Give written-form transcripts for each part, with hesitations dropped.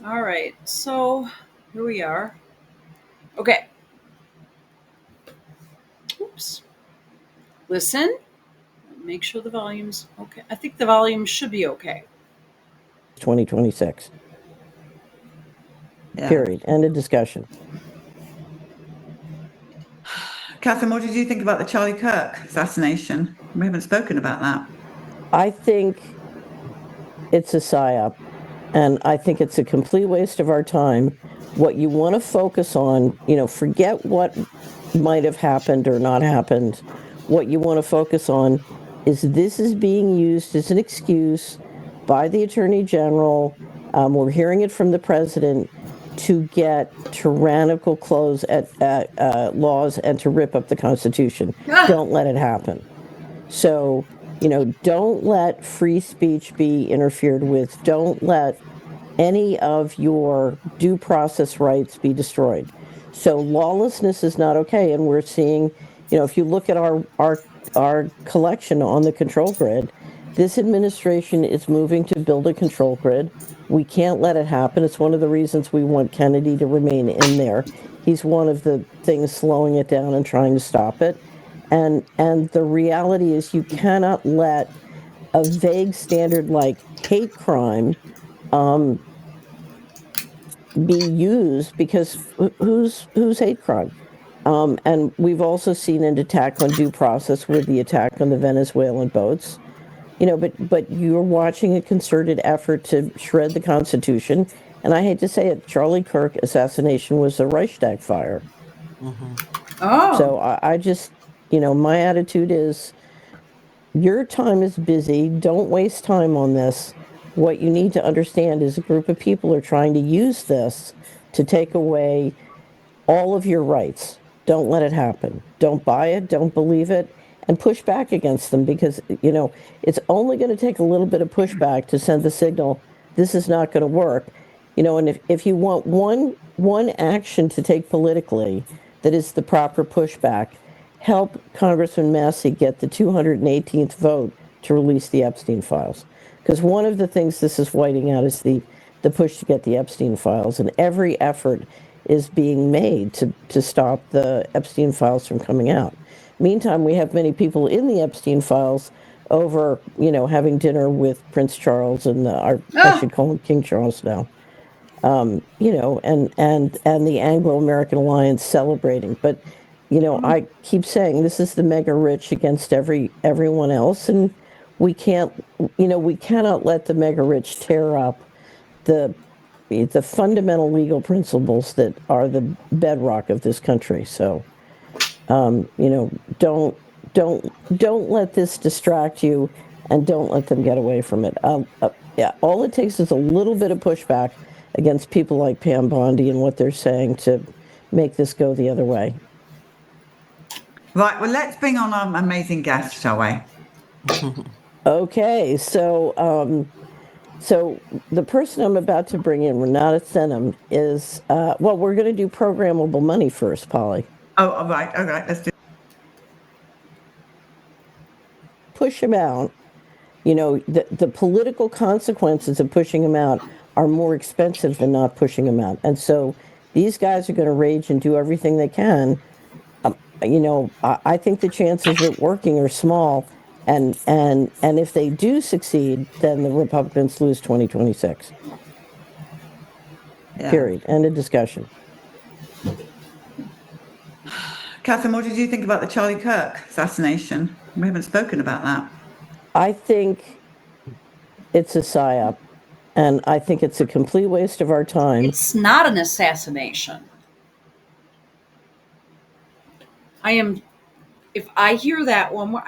All right, so here we are. Okay. Oops. Listen. Make sure the volume's okay. I think the volume should be okay. 2026. Yeah. Period. End of discussion. Catherine, what did you think about the Charlie Kirk assassination? We haven't spoken about that. I think it's a psyop, and I think it's a complete waste of our time. What you want to focus on, forget what might have happened or not happened. What you want to focus on is this is being used as an excuse by the Attorney General. We're hearing it from the President to get tyrannical clothes at laws and to rip up the Constitution. Don't let it happen. So, don't let free speech be interfered with. Don't let any of your due process rights be destroyed. So lawlessness is not okay. And we're seeing, if you look at our collection on the control grid, this administration is moving to build a control grid. We can't let it happen. It's one of the reasons we want Kennedy to remain in there. He's one of the things slowing it down and trying to stop it. And the reality is you cannot let a vague standard like hate crime be used because who's hate crime? And we've also seen an attack on due process with the attack on the Venezuelan boats. But you're watching a concerted effort to shred the Constitution. And I hate to say it, Charlie Kirk assassination was a Reichstag fire. Oh. So I just, my attitude is your time is busy. Don't waste time on this. What you need to understand is a group of people are trying to use this to take away all of your rights. Don't let it happen. Don't buy it. Don't believe it. And push back against them because, it's only going to take a little bit of pushback to send the signal this is not going to work. And if you want one action to take politically that is the proper pushback, help Congressman Massey get the 218th vote to release the Epstein files. Because one of the things this is whiting out is the push to get the Epstein files, and every effort is being made to stop the Epstein files from coming out. Meantime, we have many people in the Epstein files over, having dinner with Prince Charles and I should call him King Charles now. And the Anglo-American Alliance celebrating. But, I keep saying this is the mega rich against everyone else, and we cannot let the mega rich tear up the fundamental legal principles that are the bedrock of this country. So, don't let this distract you, and don't let them get away from it. Yeah, all it takes is a little bit of pushback against people like Pam Bondi and what they're saying to make this go the other way. Right, well, let's bring on our amazing guest, shall we? Okay, so the person I'm about to bring in, Renata Senham, is we're going to do programmable money first, Polly. Oh, all right, let's do. Push him out. The political consequences of pushing him out are more expensive than not pushing him out. And so these guys are going to rage and do everything they can. I think the chances of it working are small. And if they do succeed, then the Republicans lose 2026. Yeah. Period. End of discussion. Catherine, what did you think about the Charlie Kirk assassination? We haven't spoken about that. I think it's a psyop, and I think it's a complete waste of our time. It's not an assassination. If I hear that one more,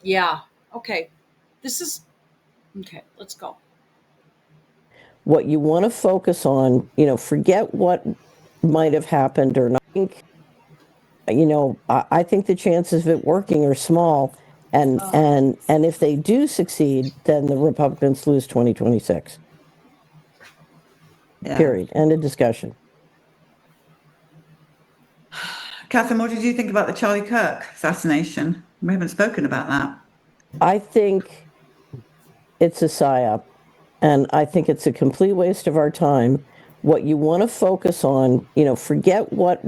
yeah, okay. This is, okay, let's go. What you want to focus on, forget what might have happened or not. I think the chances of it working are small. And if they do succeed, then the Republicans lose 2026. Yeah. Period. End of discussion. Catherine, what did you think about the Charlie Kirk assassination? We haven't spoken about that. I think it's a psyop, And I think it's a complete waste of our time. What you want to focus on, forget what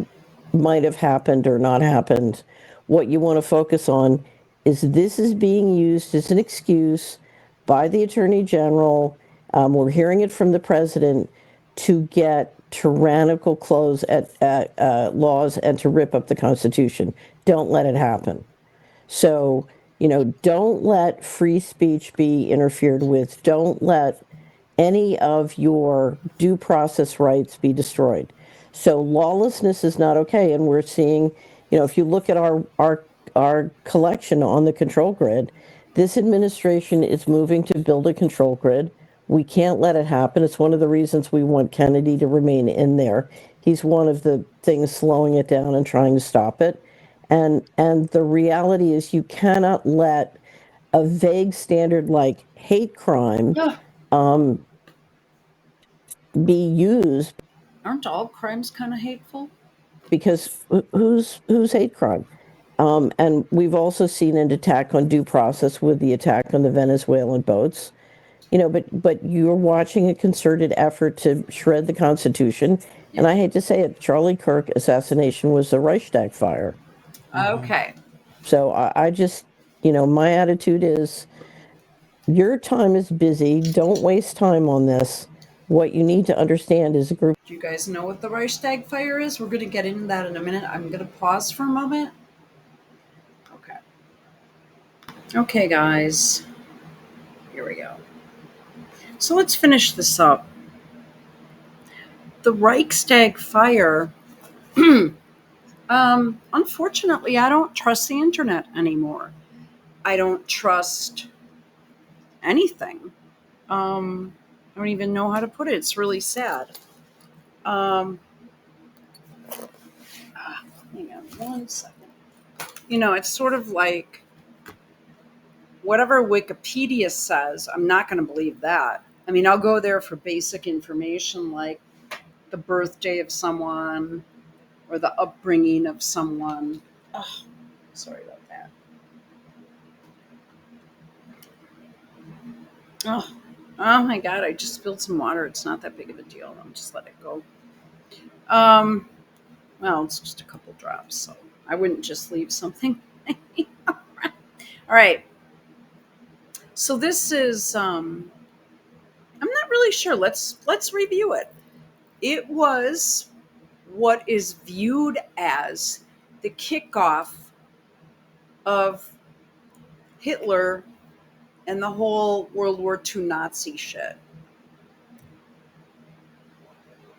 might have happened or not happened. What you want to focus on is this is being used as an excuse by the Attorney General. We're hearing it from the President to get tyrannical clothes at laws and to rip up the Constitution. Don't let it happen. So, don't let free speech be interfered with. Don't let any of your due process rights be destroyed. So lawlessness is not okay. And we're seeing, if you look at our collection on the control grid, this administration is moving to build a control grid. We can't let it happen. It's one of the reasons we want Kennedy to remain in there. He's one of the things slowing it down and trying to stop it. And the reality is you cannot let a vague standard like hate crime um, be used. Aren't all crimes kind of hateful? Because who's hate crime? And we've also seen an attack on due process with the attack on the Venezuelan boats. But you're watching a concerted effort to shred the Constitution. And I hate to say it, Charlie Kirk assassination was the Reichstag fire. Okay. So I just, my attitude is your time is busy. Don't waste time on this. What you need to understand is a group. Do you guys know what the Reichstag fire is? We're going to get into that in a minute. I'm going to pause for a moment. Okay. Okay, guys. Here we go. So let's finish this up. The Reichstag fire. Unfortunately, I don't trust the internet anymore. I don't trust anything. I don't even know how to put it. It's really sad. Hang on 1 second. It's sort of like whatever Wikipedia says, I'm not going to believe that. I mean, I'll go there for basic information like the birthday of someone or the upbringing of someone. Oh, sorry about that. Oh my God, I just spilled some water. It's not that big of a deal. I'll just let it go. Well, it's just a couple drops, so I wouldn't just leave something. All right. So this is I'm not really sure. Let's review it. It was what is viewed as the kickoff of Hitler and the whole World War II Nazi shit.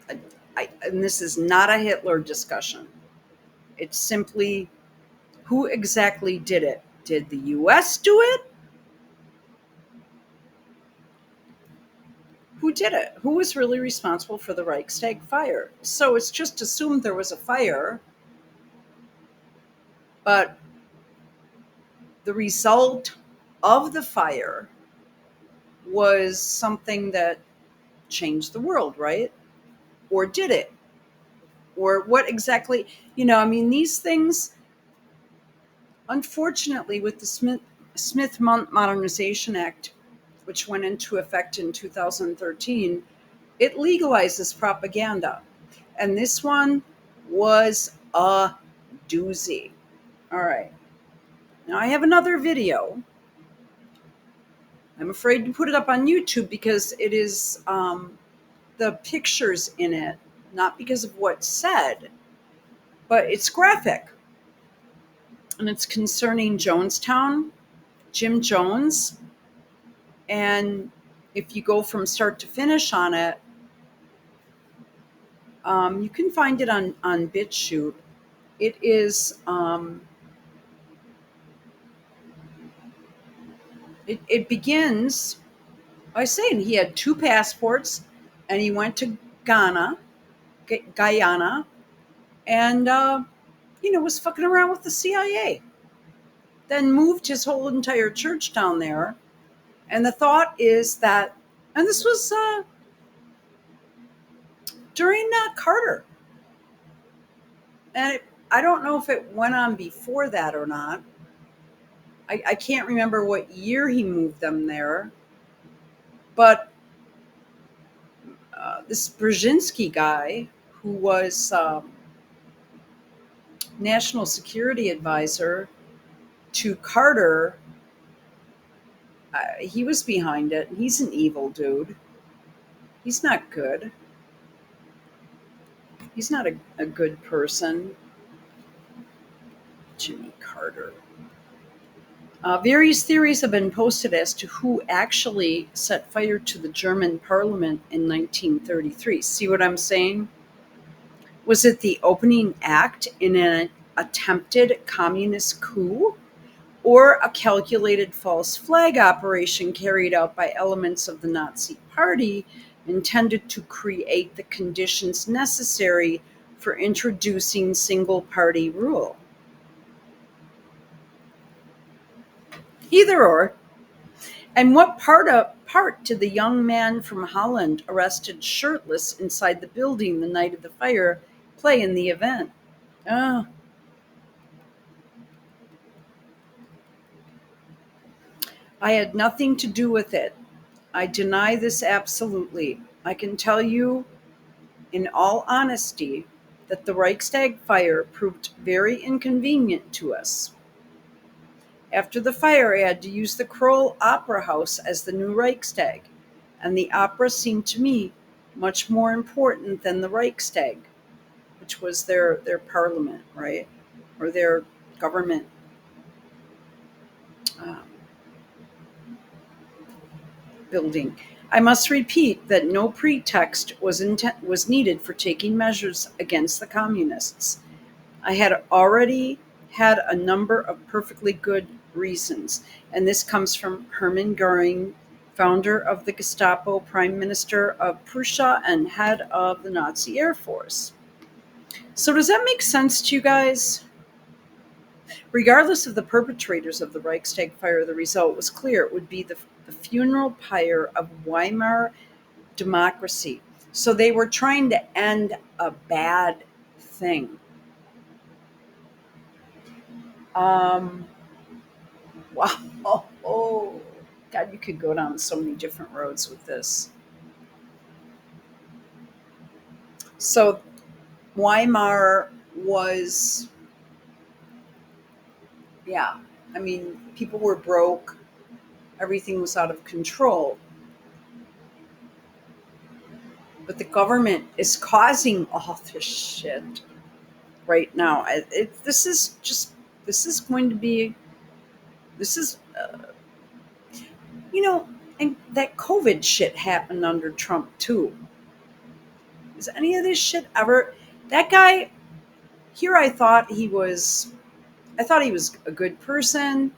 And this is not a Hitler discussion. It's simply who exactly did it. Did the US do it? Who did it? Who was really responsible for the Reichstag fire? So it's just assumed there was a fire, but the result of the fire was something that changed the world, right? Or did it? Or what exactly? These things, unfortunately, with the Smith Modernization Act, which went into effect in 2013, it legalizes propaganda. And this one was a doozy. All right. Now I have another video. I'm afraid to put it up on YouTube because it is the pictures in it, not because of what's said, but it's graphic. And it's concerning Jonestown, Jim Jones. And if you go from start to finish on it, you can find it on BitChute. It is, it begins by saying he had 2 passports and he went to Guyana, and, was fucking around with the CIA. Then moved his whole entire church down there. And the thought is that, and this was during Carter. And I don't know if it went on before that or not. I can't remember what year he moved them there. But this Brzezinski guy, who was national security advisor to Carter, he was behind it. He's an evil dude. He's not good. He's not a good person. Jimmy Carter. Various theories have been posted as to who actually set fire to the German parliament in 1933. See what I'm saying? Was it the opening act in an attempted communist coup, or a calculated false flag operation carried out by elements of the Nazi Party intended to create the conditions necessary for introducing single party rule? Either or. And what part did the young man from Holland, arrested shirtless inside the building the night of the fire, play in the event? Oh, I had nothing to do with it. I deny this absolutely. I can tell you, in all honesty, that the Reichstag fire proved very inconvenient to us. After the fire, I had to use the Kroll Opera House as the new Reichstag, and the opera seemed to me much more important than the Reichstag, which was their parliament, right? Or their government um, building. I must repeat that no pretext was needed for taking measures against the communists. I had already had a number of perfectly good reasons, and this comes from Hermann Goering, founder of the Gestapo, Prime Minister of Prussia, and head of the Nazi Air Force. So, does that make sense to you guys? Regardless of the perpetrators of the Reichstag fire, the result was clear. It would be the funeral pyre of Weimar democracy. So they were trying to end a bad thing. Um, wow. Oh, God, you could go down so many different roads with this. So Weimar was, yeah, I mean, people were broke, everything was out of control. But the government is causing all this shit right now. This is just, this is going to be, this is, you know, and that COVID shit happened under Trump too. Is any of this shit ever, that guy, here I thought he was a good person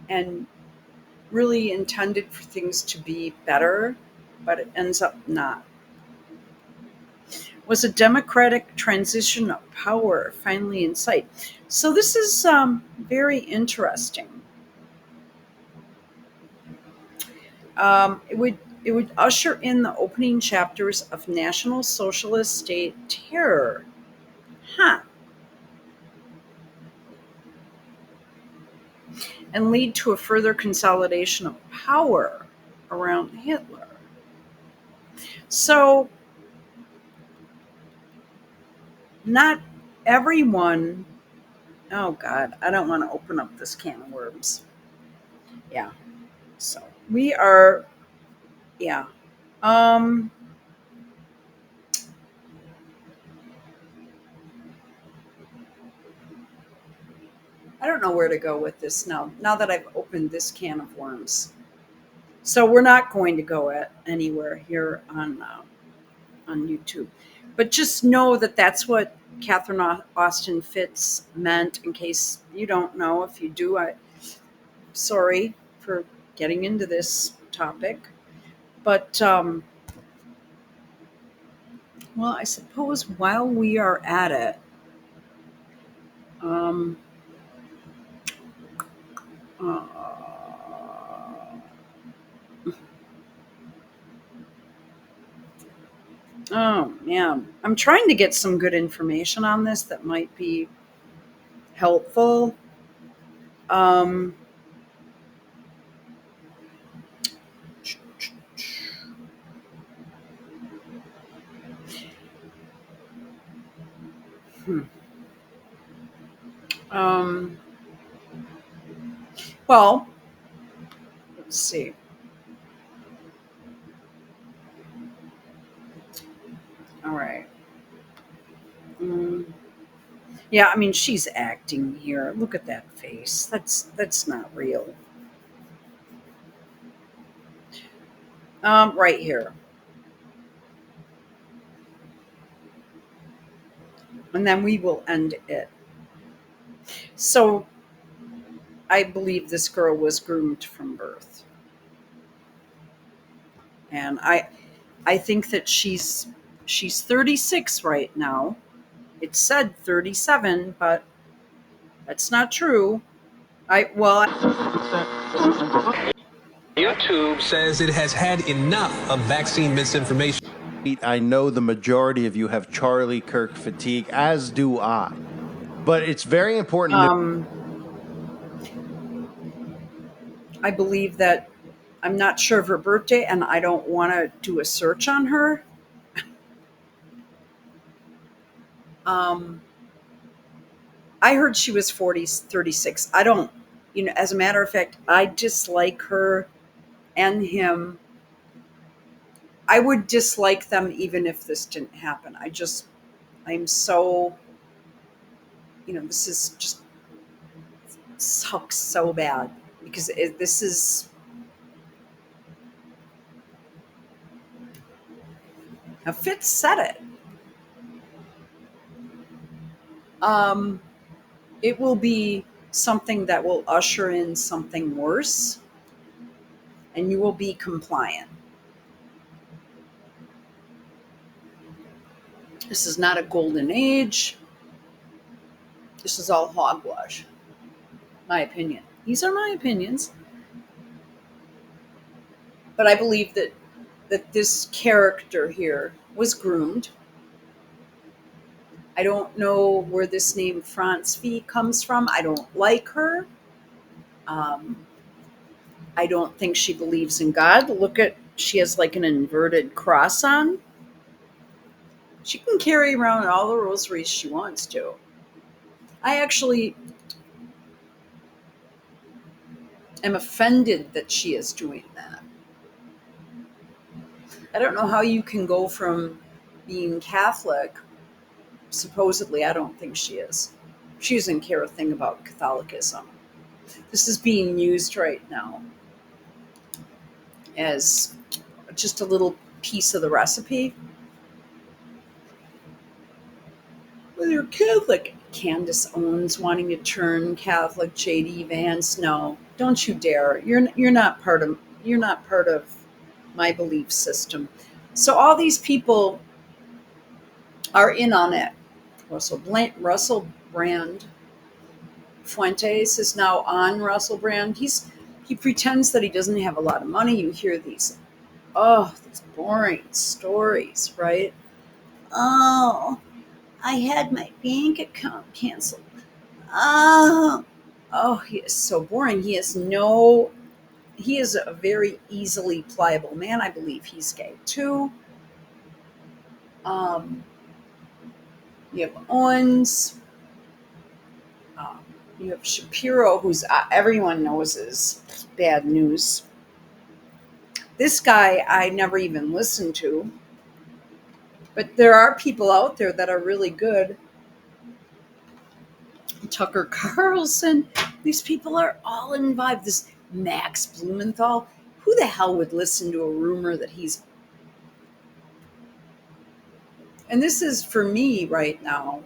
and really intended for things to be better, but it ends up not. Was a democratic transition of power finally in sight? So this is very interesting. It would usher in the opening chapters of National Socialist State terror. Huh. And lead to a further consolidation of power around Hitler. So, not everyone. Oh, God, I don't want to open up this can of worms. Yeah. So, we are, yeah. Um, I don't know where to go with this now that I've opened this can of worms. So, we're not going to go anywhere here on YouTube. But just know that that's what Catherine Austin Fitts meant. In case you don't know, if you do, I sorry for getting into this topic. But well, I suppose while we are at it, um, uh, oh man, I'm trying to get some good information on this that might be helpful. Um, Um, well, let's see. All right. Mm, yeah, I mean, she's acting here. Look at that face. That's not real. Right here, and then we will end it. So I believe this girl was groomed from birth, and I think that she's 36 right now. It said 37, but that's not true. I well, YouTube says it has had enough of vaccine misinformation. I know the majority of you have Charlie Kirk fatigue, as do I. But it's very important to I believe that I'm not sure of her birthday, and I don't want to do a search on her. Um, I heard she was 40, 36. I don't, as a matter of fact, I dislike her and him. I would dislike them even if this didn't happen. I'm so, this is just sucks so bad because this is, now Fitz said it. Um, it will be something that will usher in something worse, and you will be compliant. This is not a golden age. This is all hogwash. My opinion. These are my opinions. But I believe that this character here was groomed. I don't know where this name France V comes from. I don't like her. Um, I don't think she believes in God. She has like an inverted cross on. She can carry around all the rosaries she wants to. I actually am offended that she is doing that. I don't know how you can go from being Catholic, supposedly, I don't think she is. She doesn't care a thing about Catholicism. This is being used right now as just a little piece of the recipe. Well, you're Catholic. Candace Owens wanting to turn Catholic. J.D. Vance, no, don't you dare. You're not part of my belief system. So all these people are in on it. Russell Brand Fuentes is now on Russell Brand. He pretends that he doesn't have a lot of money. You hear these boring stories, right? Oh, I had my bank account canceled. Oh, he is so boring. He is a very easily pliable man. I believe he's gay too. Um, you have Owens. Um, you have Shapiro, who's everyone knows is bad news. This guy I never even listened to, but there are people out there that are really good. Tucker Carlson, these people are all in vibe. This Max Blumenthal, who the hell would listen to a rumor that he's. And this is for me right now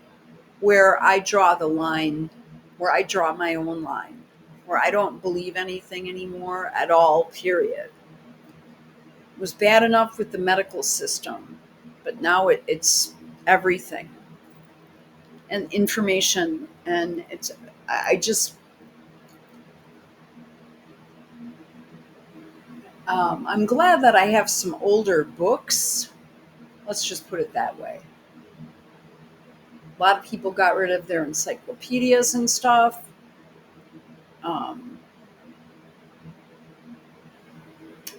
where I draw the line, where I draw my own line, where I don't believe anything anymore at all, period. It was bad enough with the medical system, but now it's everything and information. And I just, I'm glad that I have some older books. Let's just put it that way. A lot of people got rid of their encyclopedias and stuff. Um,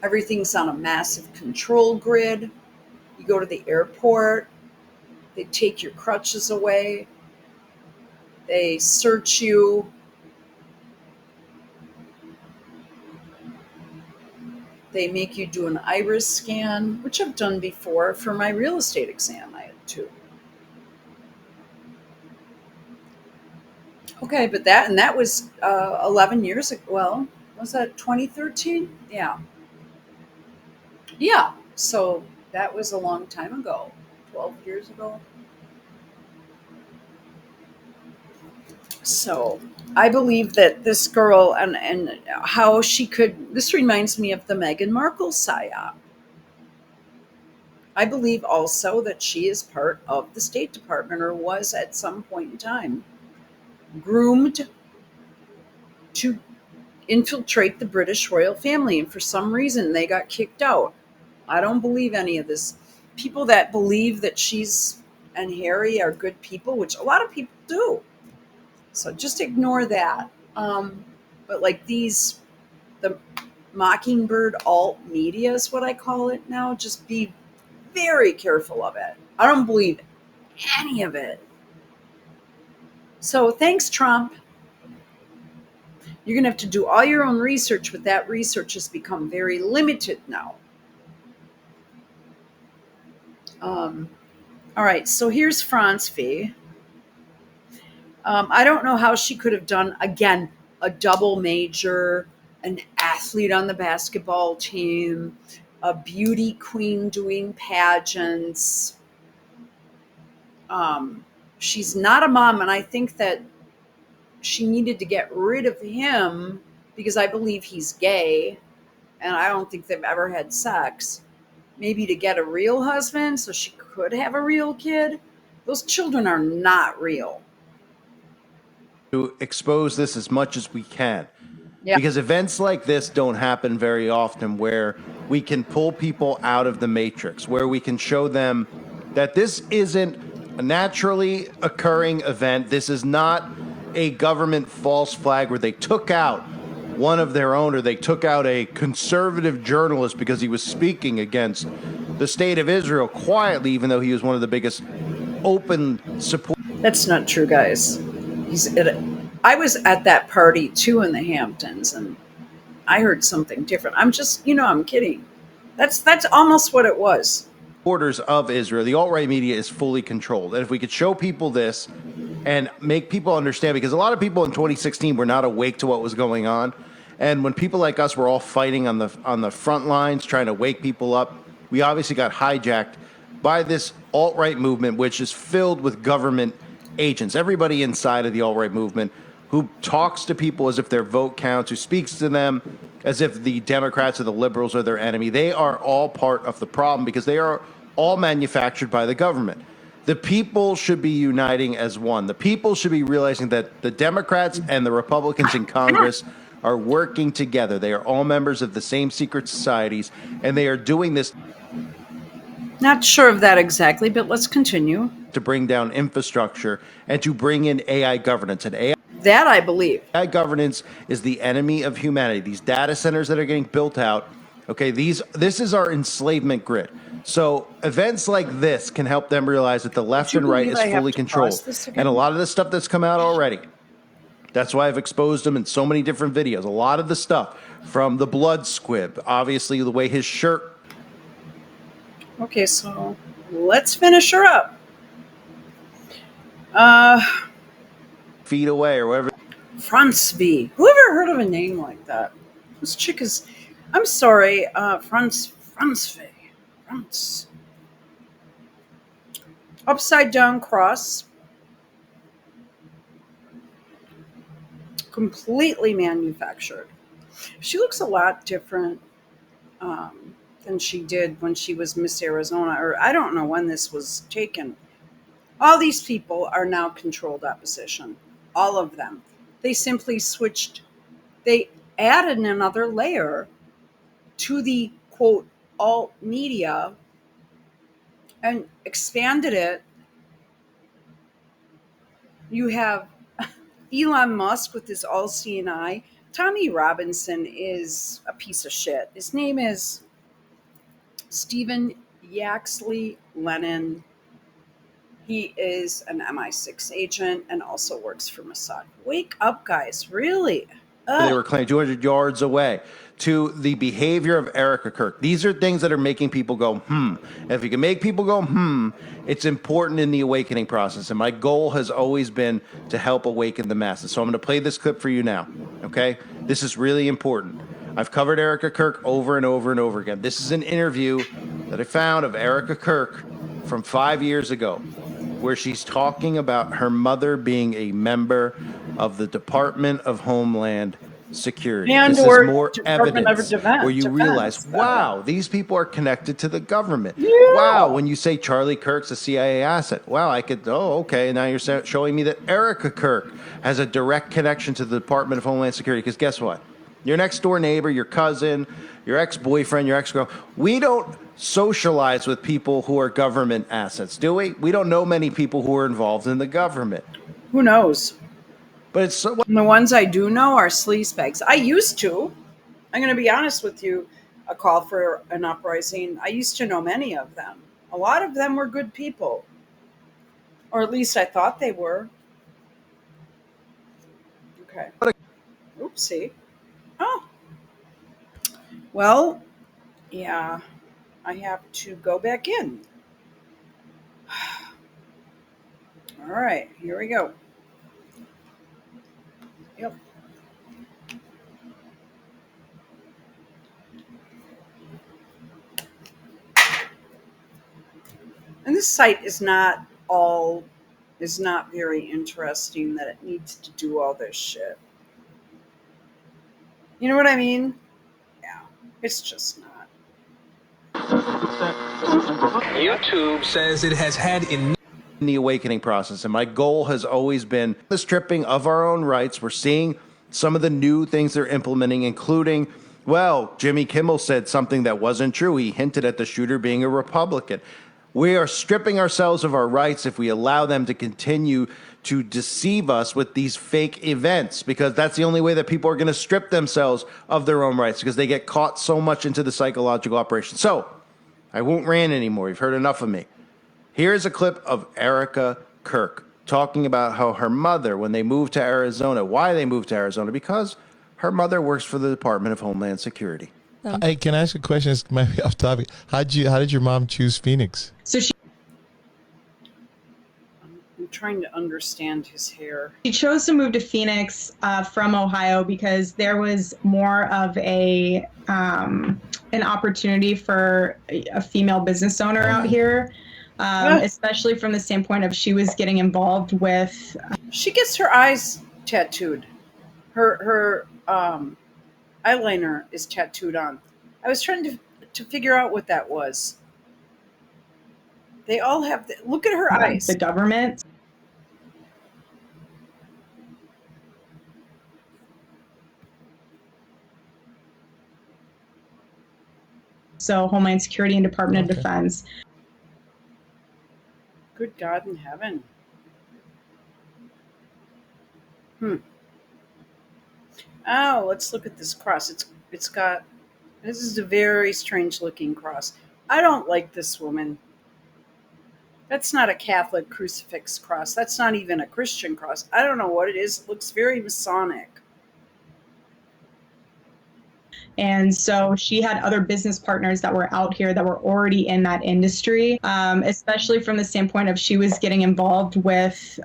Everything's on a massive control grid. You go to the airport, they take your crutches away. They search you. They make you do an iris scan, which I've done before for my real estate exam. I had to. Okay, but that was 11 years ago. Well, was that 2013? Yeah. Yeah. So that was a long time ago. 12 years ago. So I believe that this girl and how she could, this reminds me of the Meghan Markle psyop. I believe also that she is part of the State Department or was at some point in time groomed to infiltrate the British royal family. And for some reason, they got kicked out. I don't believe any of this. People that believe that she's and Harry are good people, which a lot of people do. So just ignore that. But like the Mockingbird alt media is what I call it now. Just be very careful of it. I don't believe any of it. So thanks, Trump. You're going to have to do all your own research, but that research has become very limited now. All right, so here's France V. I don't know how she could have done, again, a double major, an athlete on the basketball team, a beauty queen doing pageants. She's not a mom, and I think that she needed to get rid of him because I believe he's gay, and I don't think they've ever had sex. Maybe to get a real husband so she could have a real kid. Those children are not real. To expose this as much as we can. Yeah. Because events like this don't happen very often, where we can pull people out of the matrix, where we can show them that this isn't a naturally occurring event. This is not a government false flag where they took out one of their own, or they took out a conservative journalist because he was speaking against the state of Israel quietly, even though he was one of the biggest open supporters. That's not true, guys. I was at that party too in the Hamptons, and I heard something different. I'm kidding. That's almost what it was. Borders of Israel. The alt-right media is fully controlled. And if we could show people this and make people understand, because a lot of people in 2016 were not awake to what was going on. And when people like us were all fighting on the front lines, trying to wake people up, we obviously got hijacked by this alt-right movement, which is filled with government agents. Everybody inside of the alt-right movement who talks to people as if their vote counts, who speaks to them as if the Democrats or the liberals are their enemy. They are all part of the problem because they are all manufactured by the government. The people should be uniting as one. The people should be realizing that the Democrats and the Republicans in Congress are working together. They are all members of the same secret societies, and they are doing this. Not sure of that exactly, but let's continue. To bring down infrastructure and to bring in AI governance. And AI That I believe. governance is the enemy of humanity. These data centers that are getting built out, okay, this is our enslavement grid. So events like this can help them realize that the left and right is fully controlled. And a lot of the stuff that's come out already, that's why I've exposed him in so many different videos. A lot of the stuff from the blood squib, obviously the way his shirt. Okay, so let's finish her up. Feet away or whatever. France V. Whoever heard of a name like that? This chick is, I'm sorry, France V. France. Upside down cross. Completely manufactured. She looks a lot different than she did when she was Miss Arizona, or I don't know when this was taken. All these people are now controlled opposition. All of them. They simply switched, they added another layer to the quote alt media and expanded it. You have Elon Musk with his all seeing eye. Tommy Robinson is a piece of shit. His name is Stephen Yaxley Lennon. He is an MI6 agent and also works for Mossad. Wake up, guys. Really? They were claimed 200 yards away, to the behavior of Erica Kirk. These are things that are making people go, And if you can make people go, it's important in the awakening process. And my goal has always been to help awaken the masses. So I'm going to play this clip for you now, okay? This is really important. I've covered Erica Kirk over and over and over again. This is an interview that I found of Erica Kirk from 5 years ago, where she's talking about her mother being a member of the Department of Homeland Security. And This is or more Department of evidence where you realize, Defense. wow, these people are connected to the government. Yeah. Wow, when you say Charlie Kirk's a CIA asset, wow, okay, now you're showing me that Erica Kirk has a direct connection to the Department of Homeland Security. Because guess what? Your next door neighbor, your cousin, your ex-boyfriend, your ex-girl, we don't socialize with people who are government assets, do we? We don't know many people who are involved in the government. Who knows? But it's so. And the ones I do know are sleazebags. I used to. I'm going to be honest with you. A call for an uprising. I used to know many of them. A lot of them were good people. Or at least I thought they were. Okay. Oopsie. Oh. Well, yeah. I have to go back in. All right. Here we go. Yep. And this site is not very interesting that it needs to do all this shit. You know what I mean? Yeah, it's just not. YouTube says it has had enough. In the awakening process, and my goal has always been the stripping of our own rights. We're seeing some of the new things they're implementing, including, well, Jimmy Kimmel said something that wasn't true. He hinted at the shooter being a Republican. We are stripping ourselves of our rights if we allow them to continue to deceive us with these fake events, because that's the only way that people are going to strip themselves of their own rights, because they get caught so much into the psychological operation. So I won't rant anymore. You've heard enough of me. Here's a clip of Erica Kirk talking about how her mother, when they moved to Arizona, why they moved to Arizona, because her mother works for the Department of Homeland Security. Hey, can I ask a question? This might be off topic. How did your mom choose Phoenix? So I'm trying to understand his hair. she chose to move to Phoenix from Ohio because there was more of an opportunity for a female business owner out here. Especially from the standpoint of she was getting involved with. She gets her eyes tattooed. Her eyeliner is tattooed on. I was trying to figure out what that was. They all have. Look at her eyes. The government. So Homeland Security and Department of Defense. Good God in heaven. Oh, let's look at this cross. It's got. This is a very strange looking cross. I don't like this woman. That's not a Catholic crucifix cross. That's not even a Christian cross. I don't know what it is. It looks very Masonic. And so she had other business partners that were out here that were already in that industry, especially from the standpoint of she was getting involved with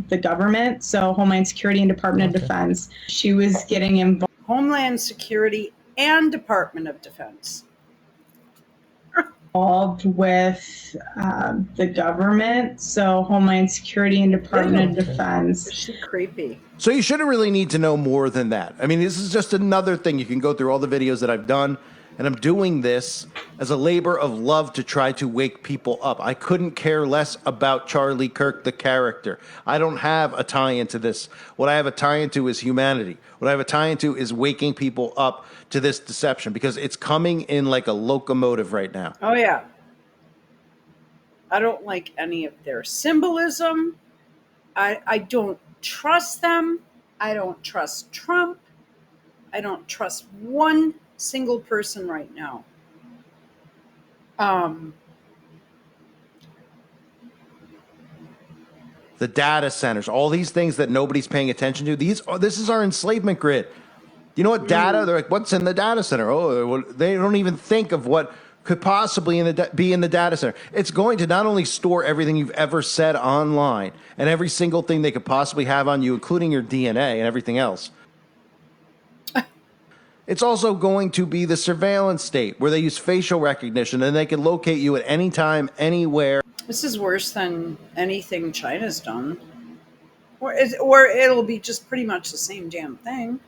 the government. So Homeland Security and Department of Defense. She was getting involved. Homeland Security and Department of Defense. With the government, so Homeland Security and Department of Defense. She's creepy. So you shouldn't really need to know more than that. I mean, this is just another thing. You can go through all the videos that I've done, and I'm doing this as a labor of love to try to wake people up. I couldn't care less about Charlie Kirk, the character. I don't have a tie into this. What I have a tie into is humanity. What I have a tie into is waking people up to this deception, because it's coming in like a locomotive right now. Oh, yeah. I don't like any of their symbolism. I don't trust them. I don't trust Trump. I don't trust one single person right now. the data centers, all these things that nobody's paying attention to. This is our enslavement grid. You know what data? They're like, what's in the data center? Oh, they don't even think of what could possibly be in the data center. It's going to not only store everything you've ever said online and every single thing they could possibly have on you, including your DNA and everything else. It's also going to be the surveillance state where they use facial recognition and they can locate you at any time, anywhere. This is worse than anything China's done. Or it'll be just pretty much the same damn thing.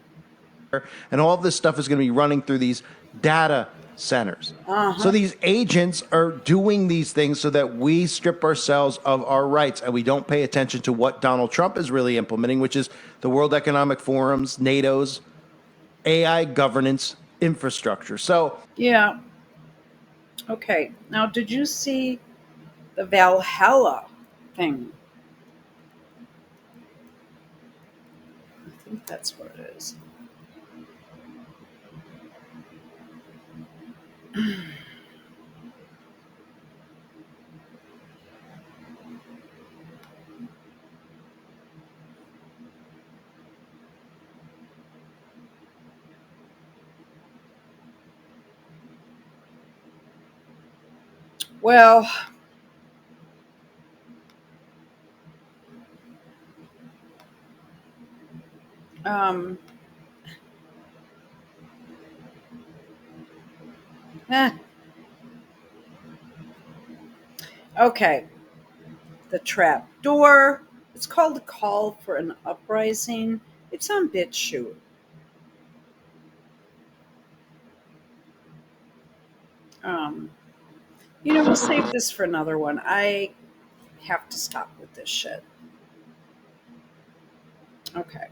And all of this stuff is going to be running through these data centers. So these agents are doing these things so that we strip ourselves of our rights and we don't pay attention to what Donald Trump is really implementing, which is the World Economic Forum's, NATO's AI governance infrastructure. So Yeah. Okay. Now, did you see the Valhalla thing? I think that's what it is. Well, um, eh. Okay. The trap door. It's called a call for an uprising. It's on BitChute. Um, we'll save this for another one. I have to stop with this shit. Okay.